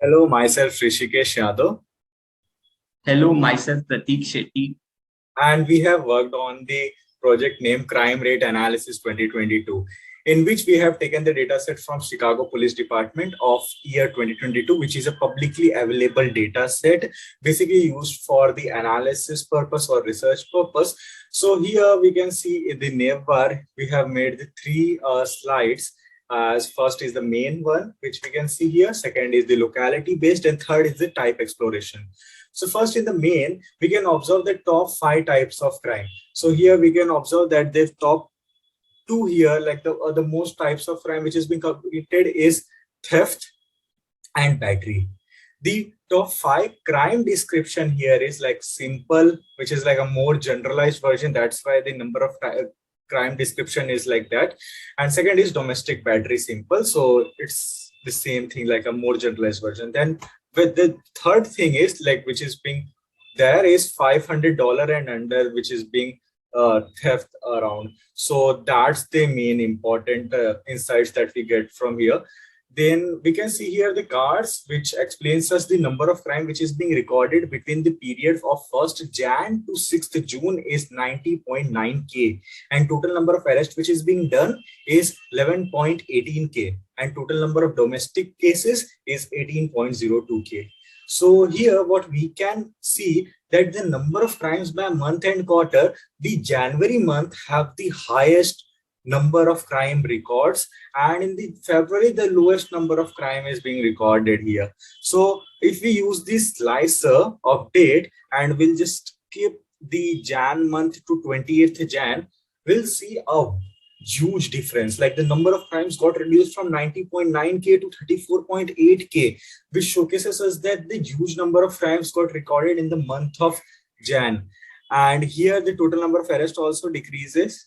Hello, myself Hrishikesh Yadav, Hello, myself Prathik Shetty. and we have worked on the project named Crime Rate Analysis 2022, in which we have taken the dataset from Chicago Police Department of year 2022, which is a publicly available dataset, basically used for the analysis purpose or research purpose. So here we can see in the navbar, we have made the three slides. As first is the main one, which we can see here. Second is the locality based, and third is the type exploration. So first in the main, we can observe the top 5 types of crime. So here we can observe that the top two here, like the most types of crime which is being committed is theft and battery. The top 5 crime description here is like simple, which is like a more generalized version. That's why the number of crime description is like that. And second is domestic battery, simple. So it's the same thing, like a more generalized version. Then with the third thing is like, which is being there is $500 and under, which is being theft around. So that's the main important insights that we get from here. Then we can see here the cards, which explains us the number of crime which is being recorded between the period of 1st Jan to 6th June is 90.9K, and total number of arrests which is being done is 11.18K, and total number of domestic cases is 18.02K. So here what we can see that the number of crimes by month and quarter, the January month have the highest number of crime records, and in the February the lowest number of crime is being recorded here. So if we use this slicer of date and we'll just keep the Jan month to 28th Jan, we'll see a huge difference. Like the number of crimes got reduced from 90.9K to 34.8K, which showcases us that the huge number of crimes got recorded in the month of Jan. And here the total number of arrests also decreases.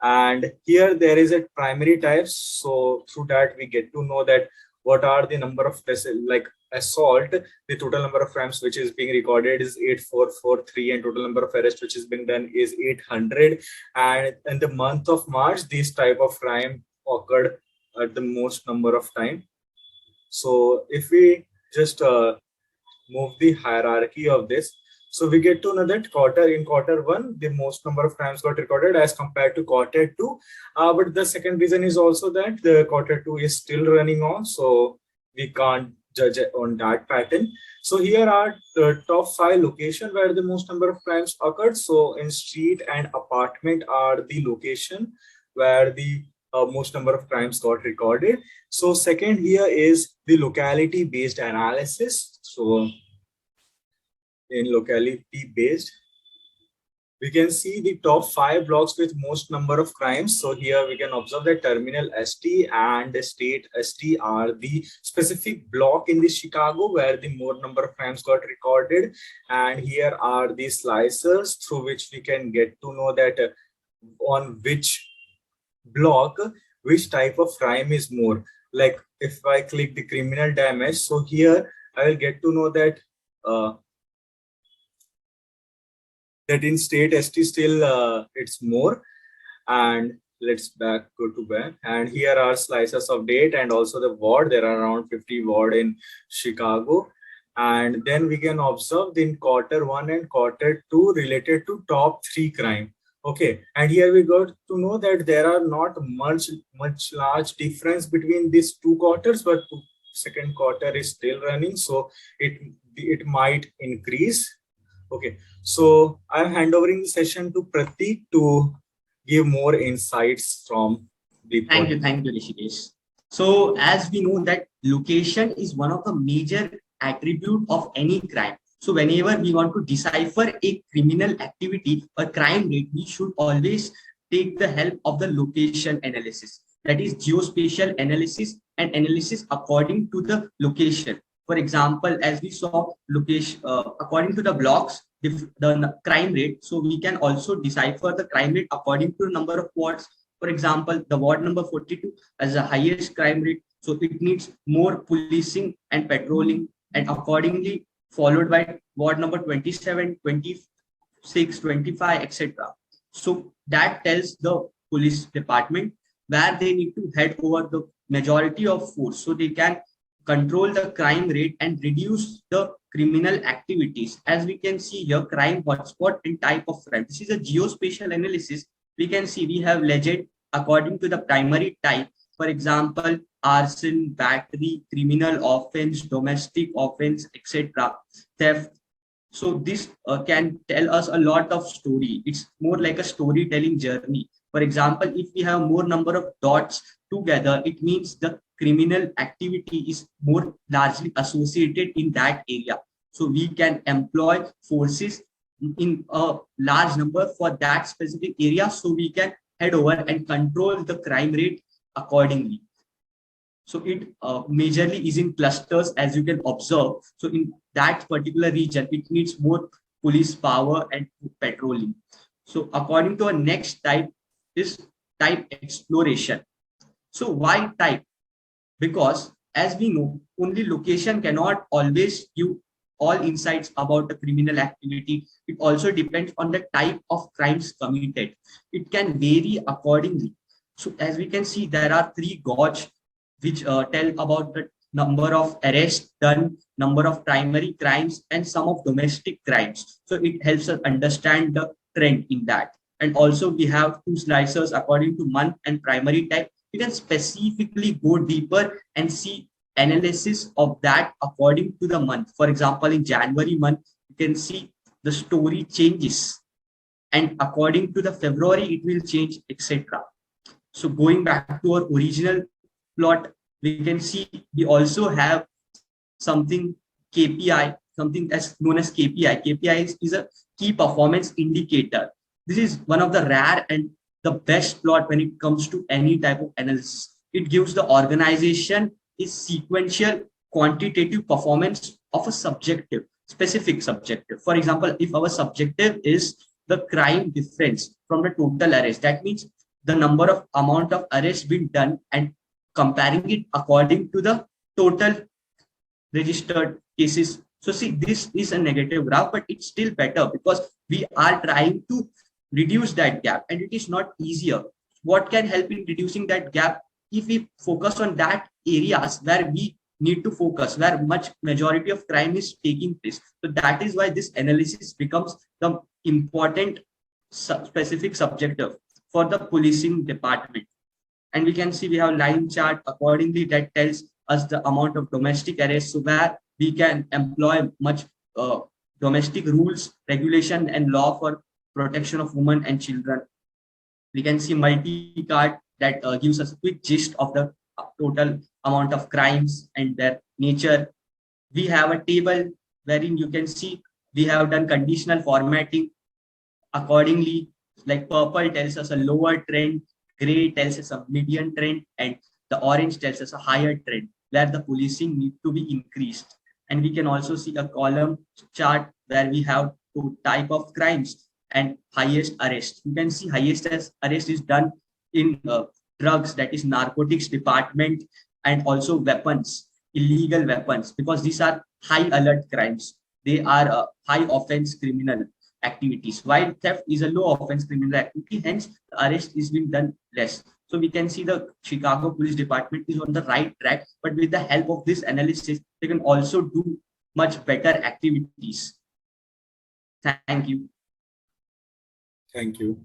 And here there is a primary types. So through that we get to know that what are the number of like assault, the total number of crimes which is being recorded is 8443, and total number of arrests which has been done is 800. And in the month of March, this type of crime occurred at the most number of time. So if we just move the hierarchy of this, so we get to know that in quarter one, the most number of crimes got recorded as compared to quarter two. But the second reason is also that the quarter two is still running on, so we can't judge it on that pattern. So here are the top 5 locations where the most number of crimes occurred. So in street and apartment are the location where the most number of crimes got recorded. So second here is the locality based analysis. So in locality based, we can see the top 5 blocks with most number of crimes. So here we can observe that terminal ST and state ST are the specific block in the Chicago where the more number of crimes got recorded. And here are the slicers through which we can get to know that on which block which type of crime is more. Like if I click the criminal damage, so here I will get to know that that in state ST still it's more. And let's go to back, and here are slices of date and also the ward. There are around 50 ward in Chicago. And then we can observe in quarter one and quarter two related to top 3 crime. Okay, and here we got to know that there are not much large difference between these 2 quarters, but second quarter is still running, so it might increase. Okay, so I'm handovering the session to Pratik to give more insights from the Thank you, Rishikesh. So as we know that location is one of the major attribute of any crime. So whenever we want to decipher a criminal activity or crime rate, we should always take the help of the location analysis. That is geospatial analysis and analysis according to the location. For example, as we saw location according to the blocks, the crime rate. So we can also decipher the crime rate according to the number of wards. For example, the ward number 42 has the highest crime rate, so it needs more policing and patrolling, and accordingly followed by ward number 27, 26, 25, etc. So that tells the police department where they need to head over the majority of force, so they can control the crime rate and reduce the criminal activities. As we can see here, crime hotspot and type of crime. This is a geospatial analysis. We can see we have legend according to the primary type. For example, arson, battery, criminal offense, domestic offense, etc., theft. So this can tell us a lot of story. It's more like a storytelling journey. For example, if we have more number of dots together, it means the criminal activity is more largely associated in that area. So we can employ forces in a large number for that specific area, so we can head over and control the crime rate accordingly. So it majorly is in clusters, as you can observe. So in that particular region, it needs more police power and patrolling. So according to our next type is type exploration. So why type? Because as we know, only location cannot always give all insights about the criminal activity. It also depends on the type of crimes committed. It can vary accordingly. So as we can see, there are three gauge which tell about the number of arrests done, number of primary crimes, and some of domestic crimes. So it helps us understand the trend in that. And also we have two slicers according to month and primary type. You can specifically go deeper and see analysis of that according to the month. For example, in January month, you can see the story changes, and according to the February, it will change, etc. So going back to our original plot, we can see we also have something KPI, something as known as KPI. KPI is a key performance indicator. This is one of the rare and the best plot when it comes to any type of analysis. It gives the organization is sequential quantitative performance of a subjective, specific subjective. For example, if our subjective is the crime difference from the total arrest, that means the number of amount of arrests been done and comparing it according to the total registered cases. So see, this is a negative graph, but it's still better because we are trying to reduce that gap, and it is not easier. What can help in reducing that gap? If we focus on that areas where we need to focus, where much majority of crime is taking place. So that is why this analysis becomes the important specific subjective for the policing department. And we can see we have line chart accordingly that tells us the amount of domestic arrests, so where we can employ much domestic rules, regulation, and law for protection of women and children. We can see multi-card that gives us a quick gist of the total amount of crimes and their nature. We have a table wherein you can see we have done conditional formatting accordingly. Like purple tells us a lower trend, gray tells us a median trend, and the orange tells us a higher trend where the policing need to be increased. And we can also see a column chart where we have two type of crimes and highest arrest. You can see highest arrest is done in drugs, that is narcotics department, and also weapons, illegal weapons, because these are high alert crimes. They are high offense criminal activities, while theft is a low offense criminal activity, hence the arrest is being done less. So we can see the Chicago Police Department is on the right track, but with the help of this analysis, they can also do much better activities. Thank you. Thank you.